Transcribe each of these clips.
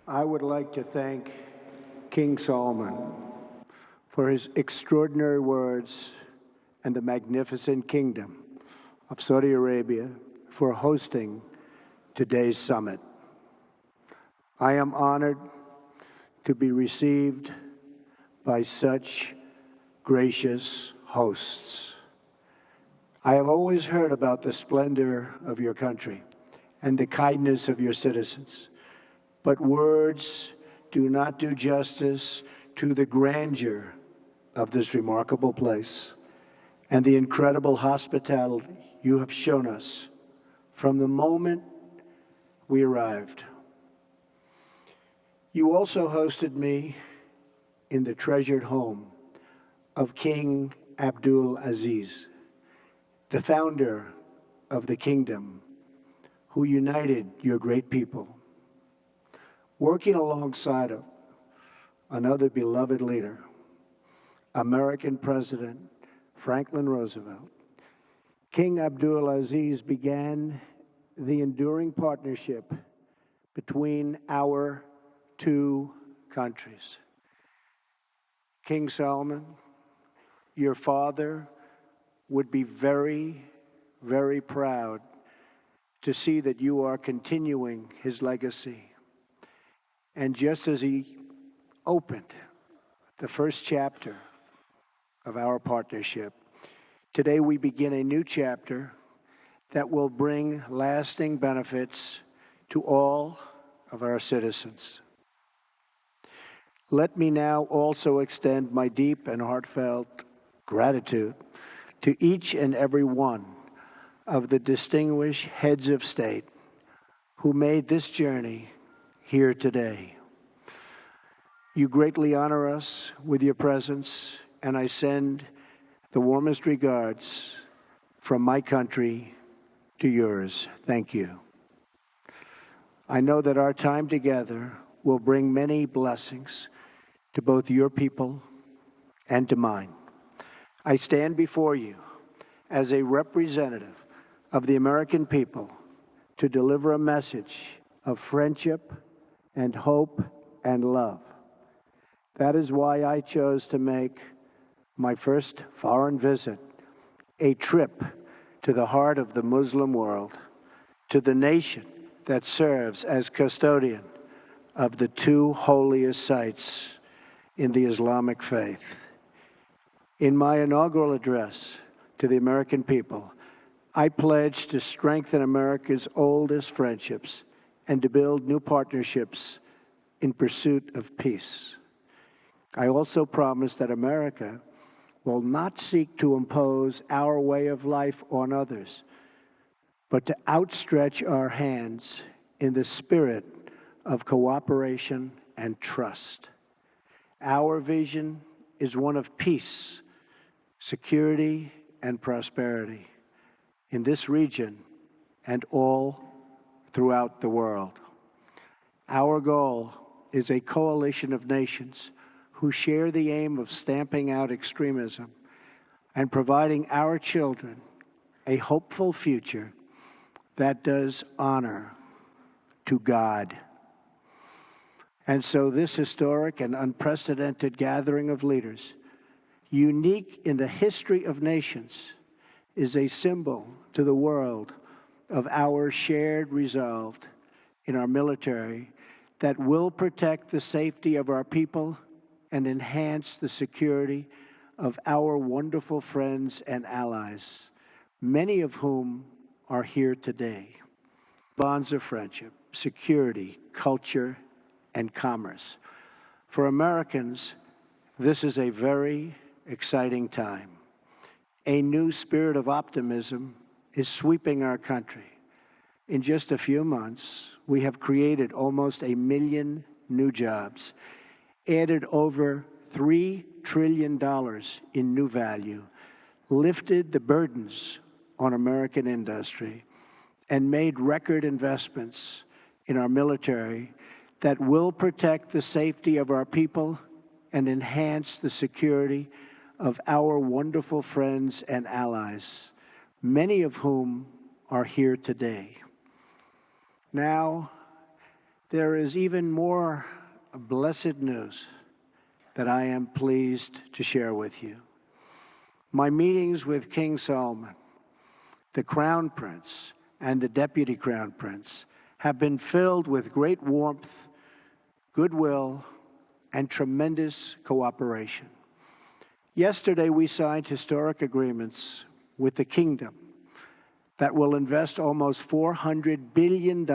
I would like to thank King Solomon for his extraordinary words and the magnificent kingdom of Saudi Arabia for hosting today's summit. I am honored to be received by such gracious hosts. I have always heard about the splendor of your country and the kindness of your citizens, but words do not do justice to the grandeur of this remarkable place and the incredible hospitality you have shown us from the moment we arrived. You also hosted me in the treasured home of King Abdul Aziz, the founder of the kingdom, who united your great people. Working alongside of another beloved leader, American President Franklin Roosevelt, King Abdul Aziz began the enduring partnership between our two countries. King Solomon, your father would be very, very proud to see that you are continuing his legacy. And just as he opened the first chapter of our partnership, today we begin a new chapter that will bring lasting benefits to all of our citizens. Let me now also extend my deep and heartfelt gratitude to each and every one of the distinguished heads of state who made this journey here today. You greatly honor us with your presence, and I send the warmest regards from my country to yours. Thank you. I know that our time together will bring many blessings to both your people and to mine. I stand before you as a representative of the American people to deliver a message of friendship and hope and love. That is why I chose to make my first foreign visit a trip to the heart of the Muslim world, to the nation that serves as custodian of the two holiest sites in the Islamic faith. In my inaugural address to the American people, I pledge to strengthen America's oldest friendships and to build new partnerships in pursuit of peace. I also promise that America will not seek to impose our way of life on others, but to outstretch our hands in the spirit of cooperation and trust. Our vision is one of peace, security, and prosperity in this region and all throughout the world. Our goal is a coalition of nations who share the aim of stamping out extremism and providing our children a hopeful future that does honor to God. And so this historic and unprecedented gathering of leaders, unique in the history of nations, is a symbol to the world of our shared resolve in our military that will protect the safety of our people and enhance the security of our wonderful friends and allies, many of whom are here today. Bonds of friendship, security, culture, and commerce. For Americans, this is a very exciting time. A new spirit of optimism is sweeping our country. In just a few months, we have created almost 1 million new jobs, added over $3 trillion in new value, lifted the burdens on American industry, and made record investments in our military that will protect the safety of our people and enhance the security of our wonderful friends and allies, many of whom are here today. Now, There is even more blessed news that I am pleased to share with you. My meetings with King Salman, the Crown Prince, and the Deputy Crown Prince have been filled with great warmth, goodwill, and tremendous cooperation. Yesterday, we signed historic agreements with the Kingdom that will invest almost $400 billion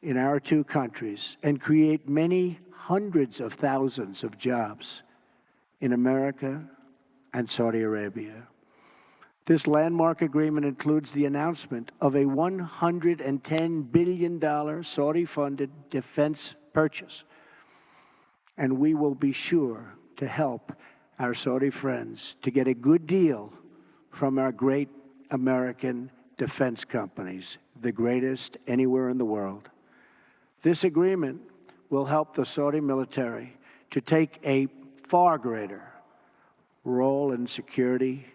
in our two countries and create many hundreds of thousands of jobs in America and Saudi Arabia. This landmark agreement includes the announcement of a $110 billion Saudi-funded defense purchase, and we will be sure to help our Saudi friends to get a good deal from our great American defense companies, the greatest anywhere in the world. This agreement will help the Saudi military to take a far greater role in security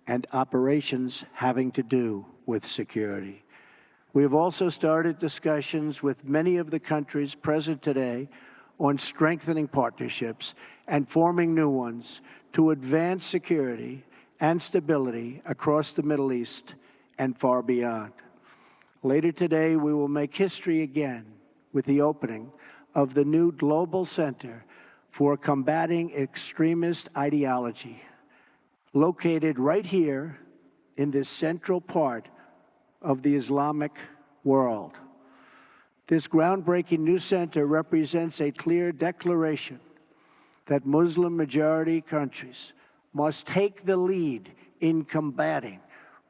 and operations having to do with security. We have also started discussions with many of the countries present today on strengthening partnerships and forming new ones to advance security and stability across the Middle East and far beyond. Later today, we will make history again with the opening of the new Global Center for Combating Extremist Ideology, located right here in this central part of the Islamic world. This groundbreaking new center represents a clear declaration that Muslim-majority countries must take the lead in combating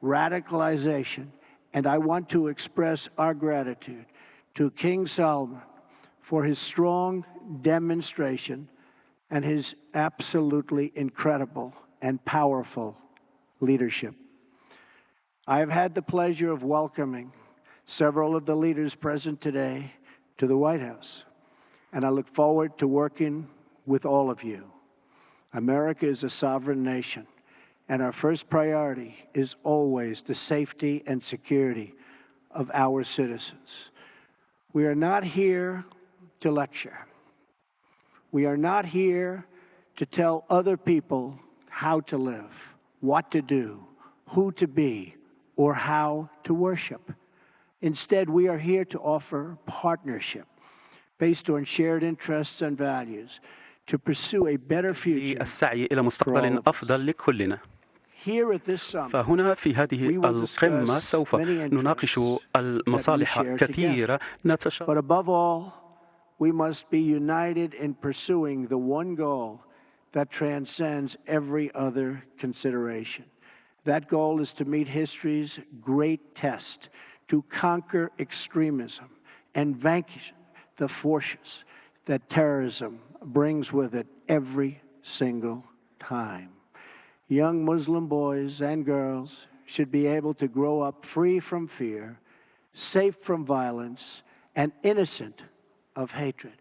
radicalization, and I want to express our gratitude to King Salman for his strong demonstration and his absolutely incredible and powerful leadership. I have had the pleasure of welcoming several of the leaders present today to the White House, and I look forward to working with all of you. America is a sovereign nation, and our first priority is always the safety and security of our citizens. We are not here to lecture. We are not here to tell other people how to live, what to do, who to be, or how to worship. Instead, we are here to offer partnership based on shared interests and values to pursue a better future السعي إلى مستقبل أفضل لكلنا. فهنا في هذه القمة سوف نناقش المصالح كثيرة نتشارك. But above all, we must be united in pursuing the one goal that transcends every other consideration. That goal is to meet history's great test, to conquer extremism and vanquish the forces that terrorism brings with it every single time. Young Muslim boys and girls should be able to grow up free from fear, safe from violence, and innocent of hatred.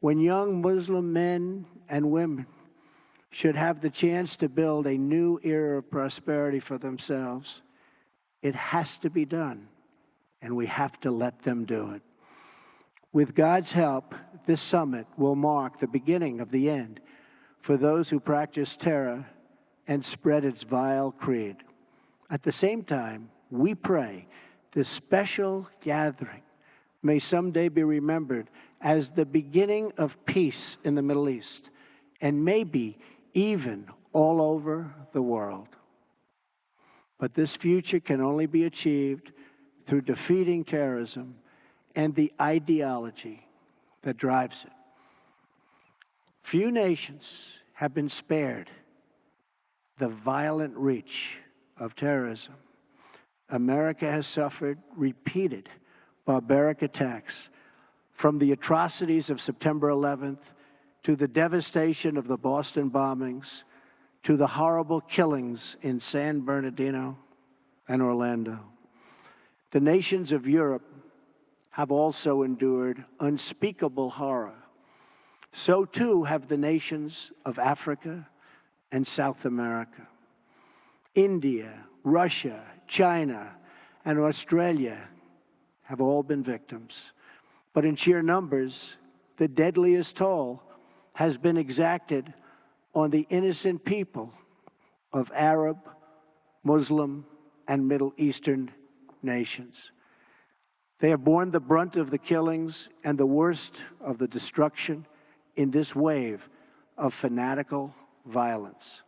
When young Muslim men and women should have the chance to build a new era of prosperity for themselves, it has to be done, and we have to let them do it. With God's help, this summit will mark the beginning of the end for those who practice terror and spread its vile creed. At the same time, we pray this special gathering may someday be remembered as the beginning of peace in the Middle East, and maybe even all over the world. But this future can only be achieved through defeating terrorism and the ideology that drives it. Few nations have been spared the violent reach of terrorism. America has suffered repeated barbaric attacks, from the atrocities of September 11th to the devastation of the Boston bombings to the horrible killings in San Bernardino and Orlando. The nations of Europe have also endured unspeakable horror. So too have the nations of Africa and South America. India, Russia, China, and Australia have all been victims. But in sheer numbers, the deadliest toll has been exacted on the innocent people of Arab, Muslim, and Middle Eastern nations. They have borne the brunt of the killings and the worst of the destruction in this wave of fanatical violence.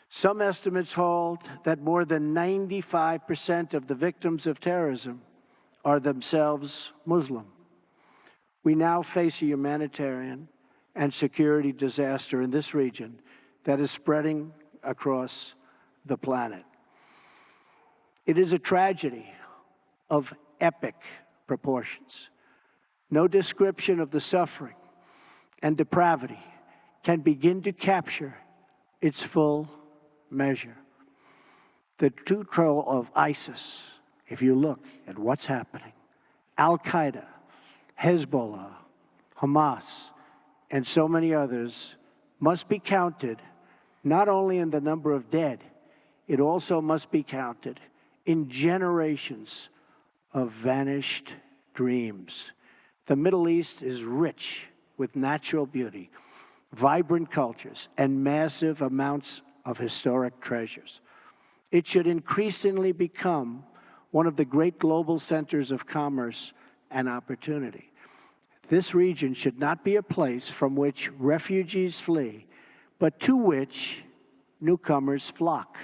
Some estimates hold that more than 95% of the victims of terrorism are themselves Muslim. We now face a humanitarian and security disaster in this region that is spreading across the planet. It is a tragedy of epic proportions. No description of the suffering and depravity can begin to capture its full measure. The true control of ISIS, if you look at what's happening, Al-Qaeda, Hezbollah, Hamas, and so many others must be counted not only in the number of dead, it also must be counted in generations of vanished dreams. The Middle East is rich with natural beauty, vibrant cultures, and massive amounts of historic treasures. It should increasingly become one of the great global centers of commerce and opportunity. This region should not be a place from which refugees flee, but to which newcomers flock.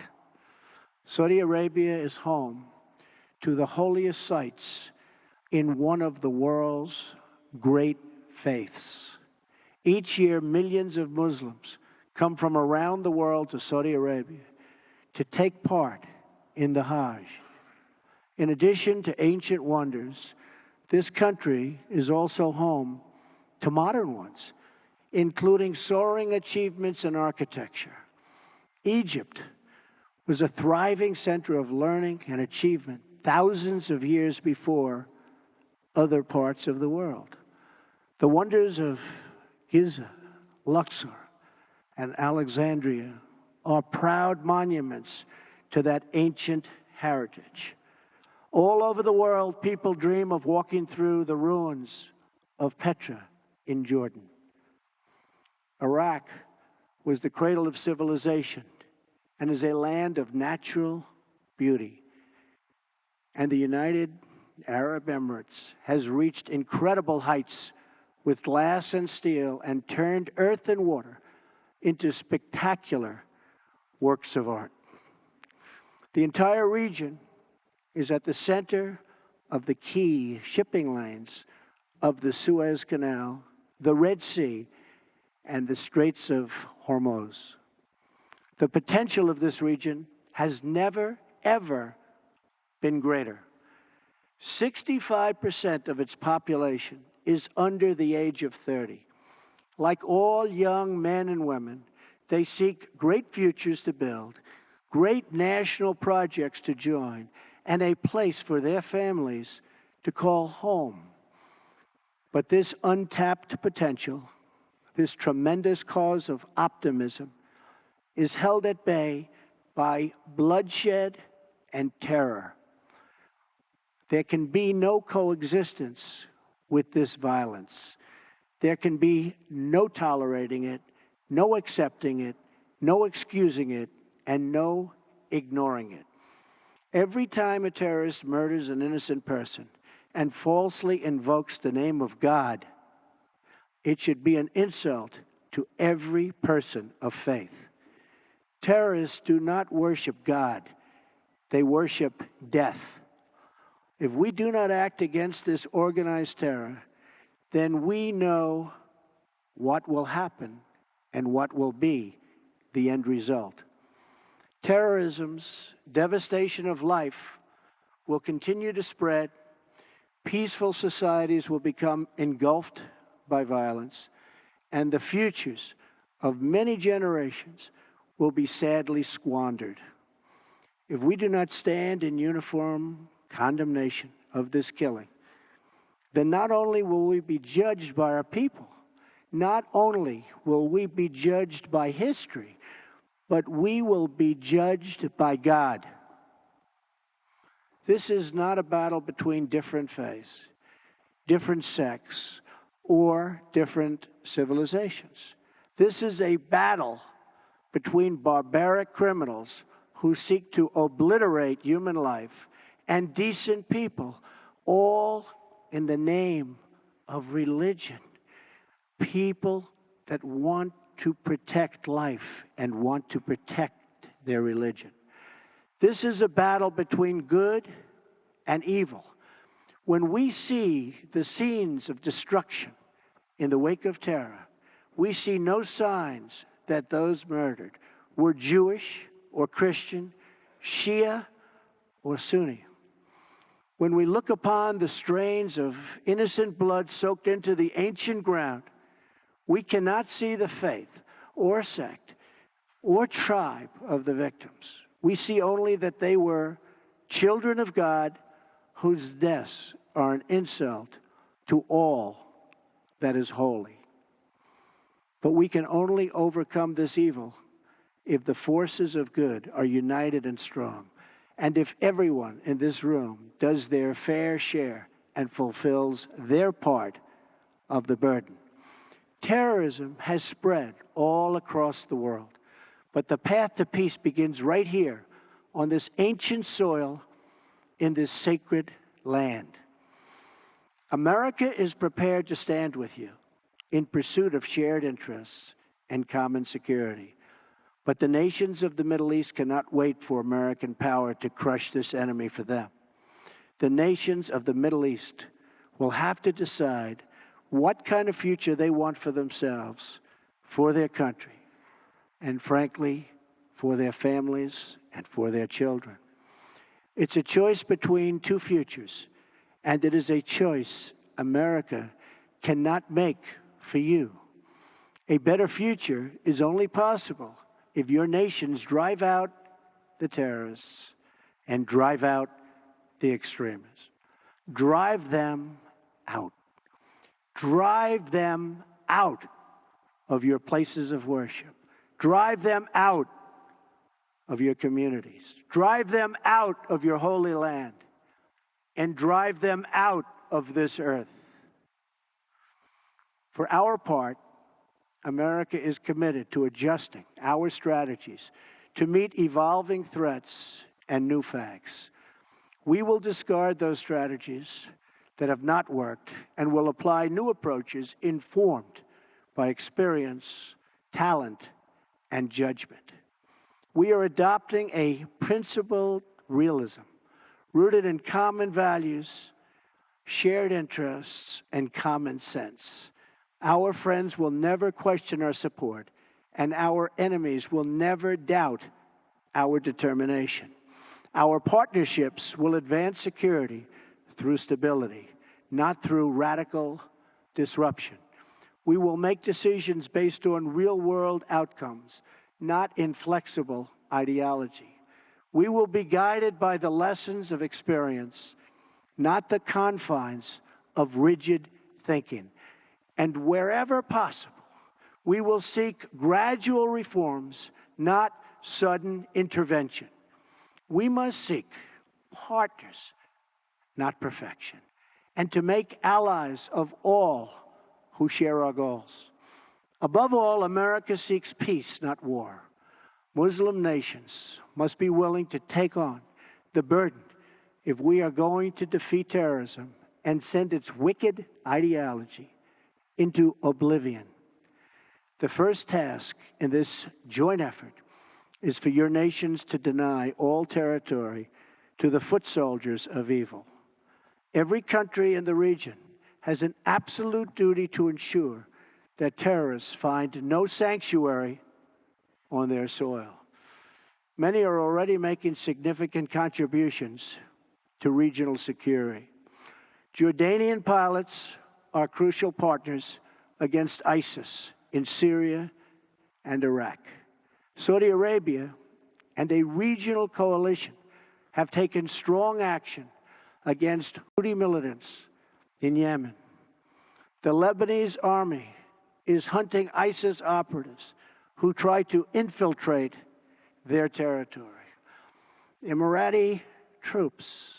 Saudi Arabia is home to the holiest sites in one of the world's great faiths. Each year, millions of Muslims come from around the world to Saudi Arabia to take part in the Hajj. In addition to ancient wonders, this country is also home to modern ones, including soaring achievements in architecture. Egypt was a thriving center of learning and achievement thousands of years before other parts of the world. The wonders of Giza, Luxor, and Alexandria are proud monuments to that ancient heritage. All over the world, people dream of walking through the ruins of Petra in Jordan. Iraq was the cradle of civilization and is a land of natural beauty. And the United Arab Emirates has reached incredible heights with glass and steel and turned earth and water into spectacular works of art. The entire region is at the center of the key shipping lanes of the Suez Canal, the Red Sea, and the Straits of Hormuz. The potential of this region has never, ever been greater. 65% of its population is under the age of 30. Like all young men and women, they seek great futures to build, great national projects to join, and a place for their families to call home. But this untapped potential, this tremendous cause of optimism, is held at bay by bloodshed and terror. There can be no coexistence with this violence. There can be no tolerating it, no accepting it, no excusing it, and no ignoring it. Every time a terrorist murders an innocent person and falsely invokes the name of God, it should be an insult to every person of faith. Terrorists do not worship God. They worship death. If we do not act against this organized terror, then we know what will happen and what will be the end result. Terrorism's devastation of life will continue to spread. Peaceful societies will become engulfed by violence, and the futures of many generations will be sadly squandered. If we do not stand in uniform condemnation of this killing, then not only will we be judged by our people, not only will we be judged by history, but we will be judged by God. This is not a battle between different faiths. different sects, or different civilizations. This is a battle between barbaric criminals who seek to obliterate human life and decent people, all in the name of religion. People that want to protect life and want to protect their religion. This is a battle between good and evil. When we see the scenes of destruction in the wake of terror, we see no signs that those murdered were Jewish or Christian, Shia or Sunni. When we look upon the strains of innocent blood soaked into the ancient ground, we cannot see the faith or sect or tribe of the victims. We see only that they were children of God whose deaths are an insult to all that is holy. But we can only overcome this evil if the forces of good are united and strong, and if everyone in this room does their fair share and fulfills their part of the burden. Terrorism has spread all across the world, but the path to peace begins right here on this ancient soil in this sacred land. America is prepared to stand with you in pursuit of shared interests and common security. But the nations of the Middle East cannot wait for American power to crush this enemy for them. The nations of the Middle East will have to decide what kind of future they want for themselves, for their country, and frankly, for their families and for their children. It's a choice between two futures, and it is a choice America cannot make for you. A better future is only possible if your nations drive out the terrorists and drive out the extremists. Drive them out. Drive them out of your places of worship. Drive them out of your communities. Drive them out of your holy land. And drive them out of this earth. For our part, America is committed to adjusting our strategies to meet evolving threats and new facts. We will discard those strategies that have not worked and will apply new approaches informed by experience, talent, and judgment. We are adopting a principled realism rooted in common values, shared interests, and common sense. Our friends will never question our support, and our enemies will never doubt our determination. Our partnerships will advance security through stability, not through radical disruption. We will make decisions based on real-world outcomes, not inflexible ideology. We will be guided by the lessons of experience, not the confines of rigid thinking. And wherever possible, we will seek gradual reforms, not sudden intervention. We must seek partners, not perfection, and to make allies of all who share our goals. Above all, America seeks peace, not war. Muslim nations must be willing to take on the burden if we are going to defeat terrorism and send its wicked ideology into oblivion. The first task in this joint effort is for your nations to deny all territory to the foot soldiers of evil. Every country in the region has an absolute duty to ensure that terrorists find no sanctuary on their soil. Many are already making significant contributions to regional security. Jordanian pilots are crucial partners against ISIS in Syria and Iraq. Saudi Arabia and a regional coalition have taken strong action against Houthi militants in Yemen. The Lebanese army is hunting ISIS operatives who try to infiltrate their territory. Emirati troops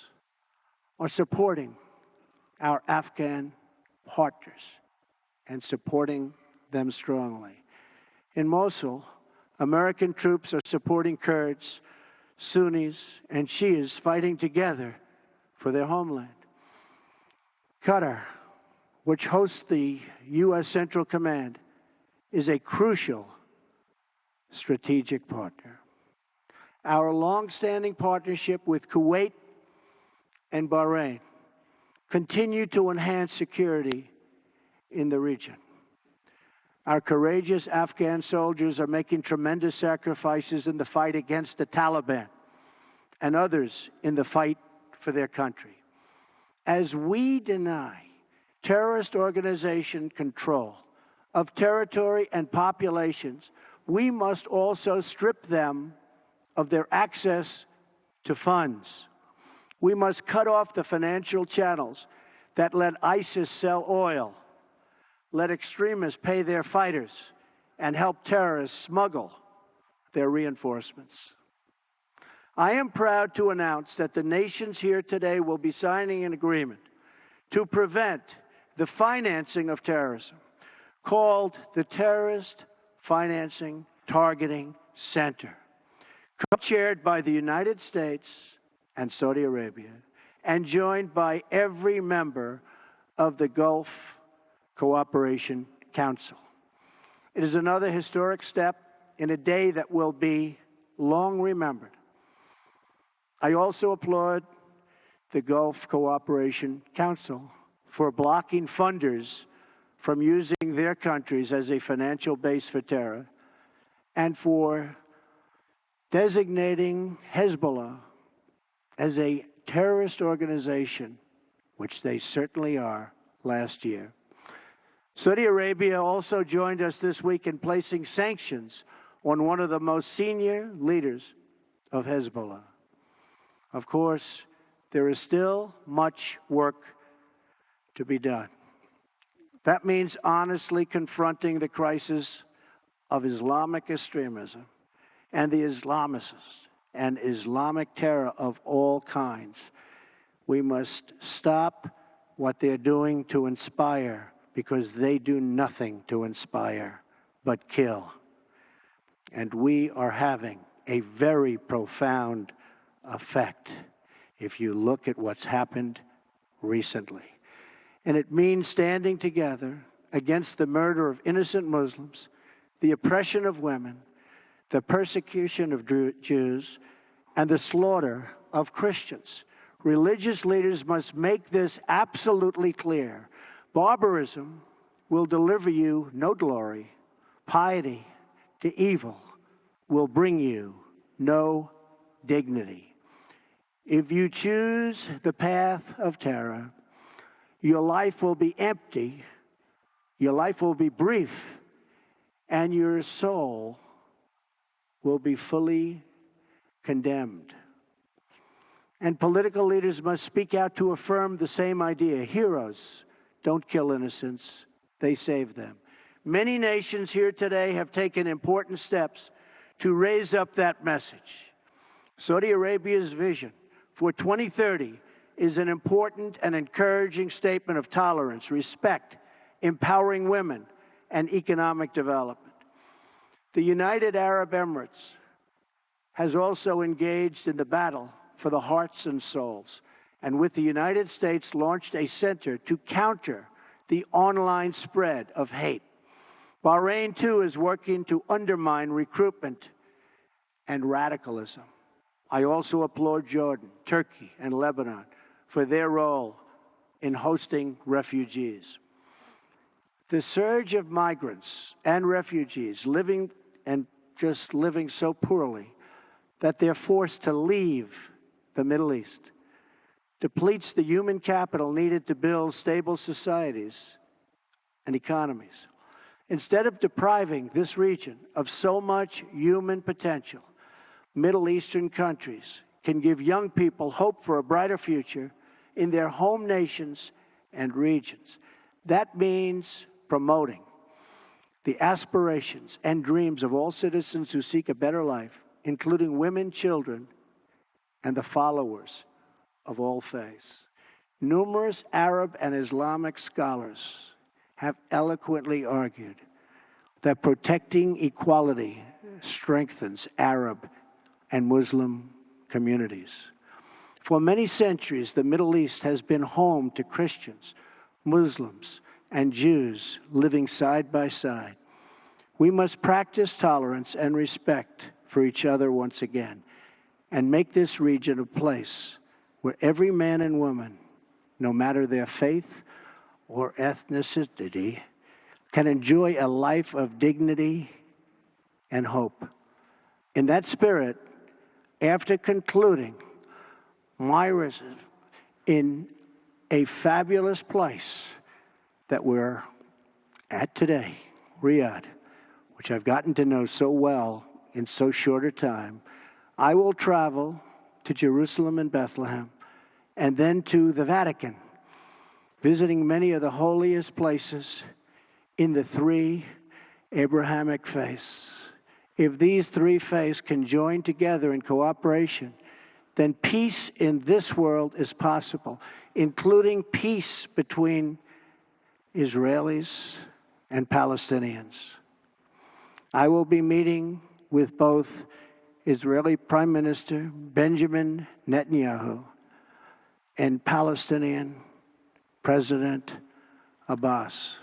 are supporting our Afghan partners and supporting them strongly. In Mosul, American troops are supporting Kurds, Sunnis, and Shias fighting together for their homeland. Qatar, which hosts the U.S. Central Command, is a crucial strategic partner. Our long-standing partnership with Kuwait and Bahrain continue to enhance security in the region. Our courageous Afghan soldiers are making tremendous sacrifices in the fight against the Taliban and others in the fight for their country. As we deny terrorist organization control of territory and populations, we must also strip them of their access to funds. We must cut off the financial channels that let ISIS sell oil, let extremists pay their fighters, and help terrorists smuggle their reinforcements. I am proud to announce that the nations here today will be signing an agreement to prevent the financing of terrorism, called the Terrorist Financing Targeting Center, co-chaired by the United States and Saudi Arabia, and joined by every member of the Gulf Cooperation Council. It is another historic step in a day that will be long remembered. I also applaud the Gulf Cooperation Council for blocking funders from using their countries as a financial base for terror, and for designating Hezbollah as a terrorist organization, which they certainly are, last year. Saudi Arabia also joined us this week in placing sanctions on one of the most senior leaders of Hezbollah. Of course, there is still much work to be done. That means honestly confronting the crisis of Islamic extremism and the Islamists and Islamic terror of all kinds. We must stop what they're doing to inspire, because they do nothing to inspire but kill. And we are having a very profound effect if you look at what's happened recently. And it means standing together against the murder of innocent Muslims, the oppression of women, the persecution of Jews, and the slaughter of Christians. Religious leaders must make this absolutely clear. Barbarism will deliver you no glory. Piety to evil will bring you no dignity. If you choose the path of terror, your life will be empty, your life will be brief, and your soul will be fully condemned. And political leaders must speak out to affirm the same idea. Heroes don't kill innocents, they save them. Many nations here today have taken important steps to raise up that message. Saudi Arabia's vision for 2030 is an important and encouraging statement of tolerance, respect, empowering women, and economic development. The United Arab Emirates has also engaged in the battle for the hearts and souls, and with the United States launched a center to counter the online spread of hate. Bahrain, too, is working to undermine recruitment and radicalism. I also applaud Jordan, Turkey, and Lebanon for their role in hosting refugees. The surge of migrants and refugees living so poorly that they're forced to leave the Middle East depletes the human capital needed to build stable societies and economies. Instead of depriving this region of so much human potential, Middle Eastern countries can give young people hope for a brighter future in their home nations and regions. That means promoting the aspirations and dreams of all citizens who seek a better life, including women, children, and the followers of all faiths. Numerous Arab and Islamic scholars have eloquently argued that protecting equality strengthens Arab and Muslim communities. For many centuries, the Middle East has been home to Christians, Muslims, and Jews living side by side. We must practice tolerance and respect for each other once again and make this region a place where every man and woman, no matter their faith or ethnicity, can enjoy a life of dignity and hope. In that spirit, after concluding my residence in a fabulous place that we're at today, Riyadh, which I've gotten to know so well in so short a time, I will travel to Jerusalem and Bethlehem and then to the Vatican, visiting many of the holiest places in the three Abrahamic faiths. If these three faiths can join together in cooperation, then peace in this world is possible, including peace between Israelis and Palestinians. I will be meeting with both Israeli Prime Minister Benjamin Netanyahu and Palestinian President Abbas.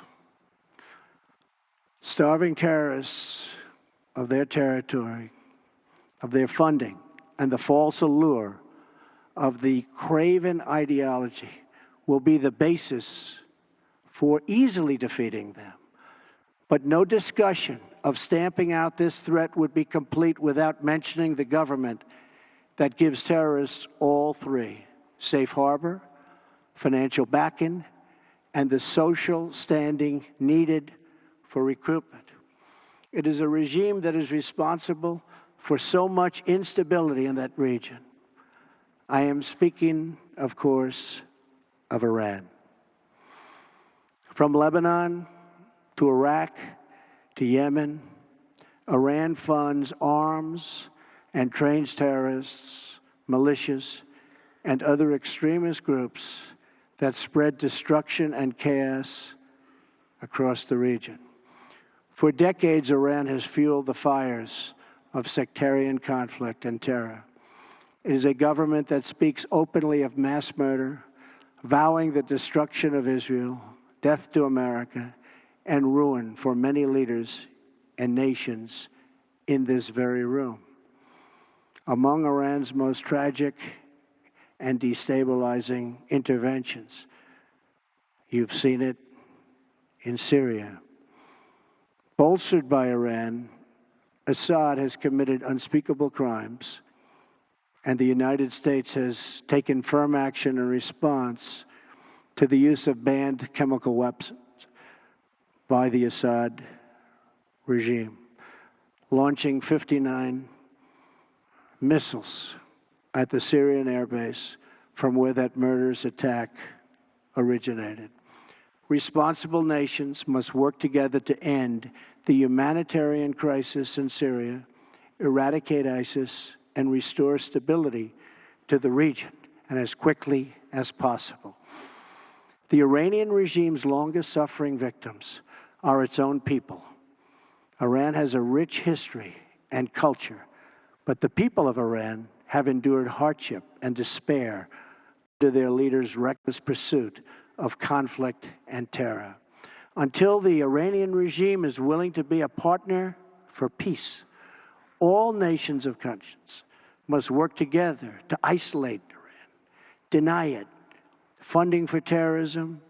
Starving terrorists of their territory, of their funding, and the false allure of the craven ideology will be the basis for easily defeating them. But no discussion of stamping out this threat would be complete without mentioning the government that gives terrorists all three: safe harbor, financial backing, and the social standing needed for recruitment. It is a regime that is responsible for so much instability in that region. I am speaking, of course, of Iran. From Lebanon to Iraq to Yemen, Iran funds arms and trains terrorists, militias, and other extremist groups that spread destruction and chaos across the region. For decades, Iran has fueled the fires of sectarian conflict and terror. It is a government that speaks openly of mass murder, vowing the destruction of Israel, death to America, and ruin for many leaders and nations in this very room. Among Iran's most tragic and destabilizing interventions, you've seen it in Syria. Bolstered by Iran, Assad has committed unspeakable crimes, and the United States has taken firm action in response to the use of banned chemical weapons by the Assad regime, launching 59 missiles at the Syrian airbase from where that murderous attack originated. Responsible nations must work together to end the humanitarian crisis in Syria, eradicate ISIS, and restore stability to the region, and as quickly as possible. The Iranian regime's longest suffering victims are its own people. Iran has a rich history and culture, but the people of Iran have endured hardship and despair under their leaders' reckless pursuit of conflict and terror. Until the Iranian regime is willing to be a partner for peace, all nations of conscience must work together to isolate Iran, deny it, funding for terrorism,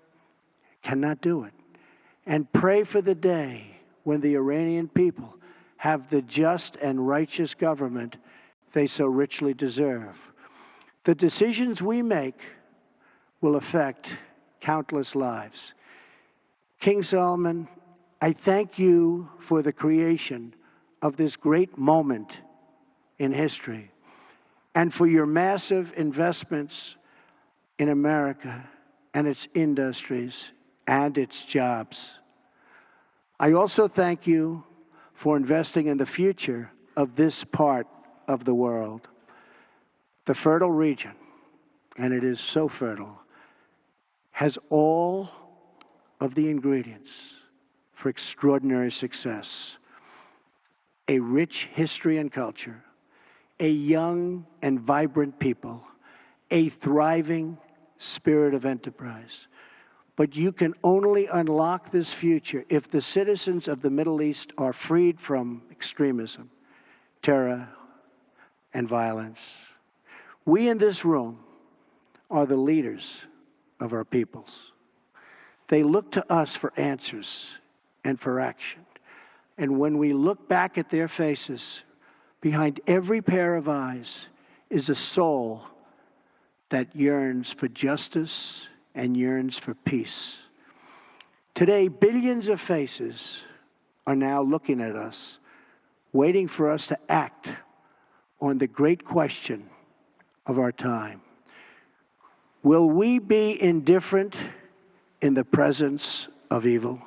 cannot do it, and pray for the day when the Iranian people have the just and righteous government they so richly deserve. The decisions we make will affect countless lives. King Solomon, I thank you for the creation of this great moment in history and for your massive investments in America and its industries and its jobs. I also thank you for investing in the future of this part of the world. The fertile region, and it is so fertile, has all of the ingredients for extraordinary success: a rich history and culture, a young and vibrant people, a thriving spirit of enterprise. But you can only unlock this future if the citizens of the Middle East are freed from extremism, terror, and violence. We in this room are the leaders of our peoples. They look to us for answers and for action. And when we look back at their faces, behind every pair of eyes is a soul that yearns for justice and yearns for peace. Today, billions of faces are now looking at us, waiting for us to act on the great question of our time. Will we be indifferent in the presence of evil?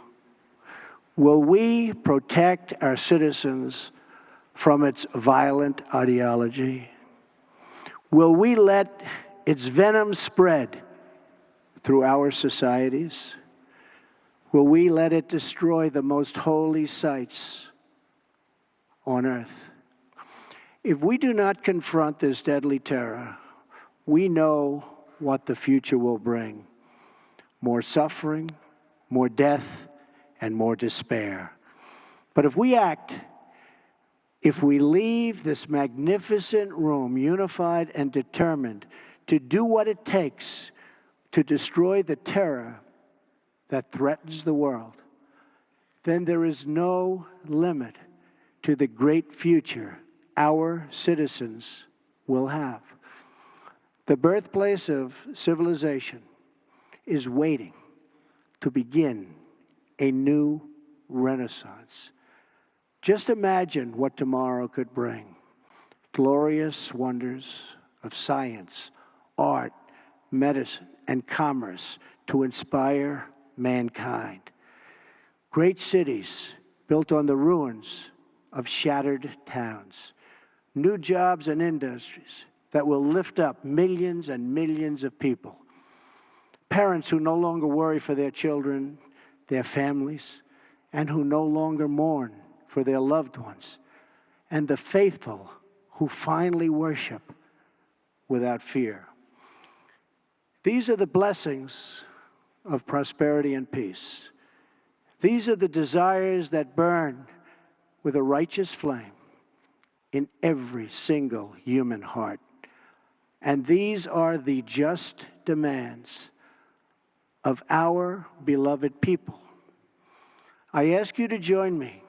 Will we protect our citizens from its violent ideology? Will we let its venom spread through our societies? Will we let it destroy the most holy sites on earth? If we do not confront this deadly terror, we know what the future will bring: more suffering, more death, and more despair. But if we act, if we leave this magnificent room unified and determined to do what it takes to destroy the terror that threatens the world, then there is no limit to the great future our citizens will have. The birthplace of civilization is waiting to begin a new renaissance. Just imagine what tomorrow could bring: glorious wonders of science, art, medicine, and commerce to inspire mankind. Great cities built on the ruins of shattered towns. New jobs and industries that will lift up millions and millions of people. Parents who no longer worry for their children, their families, and who no longer mourn for their loved ones. And the faithful who finally worship without fear. These are the blessings of prosperity and peace. These are the desires that burn with a righteous flame in every single human heart. And these are the just demands of our beloved people. I ask you to join me,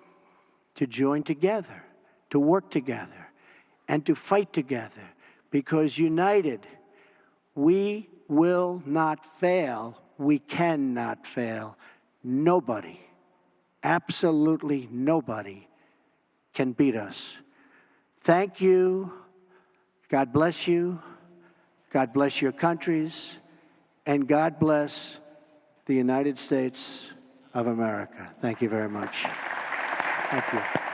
to join together, to work together, and to fight together, because united, we will not fail. We cannot fail. Nobody, absolutely nobody, can beat us. Thank you. God bless you. God bless your countries. And God bless the United States of America. Thank you very much. Thank you.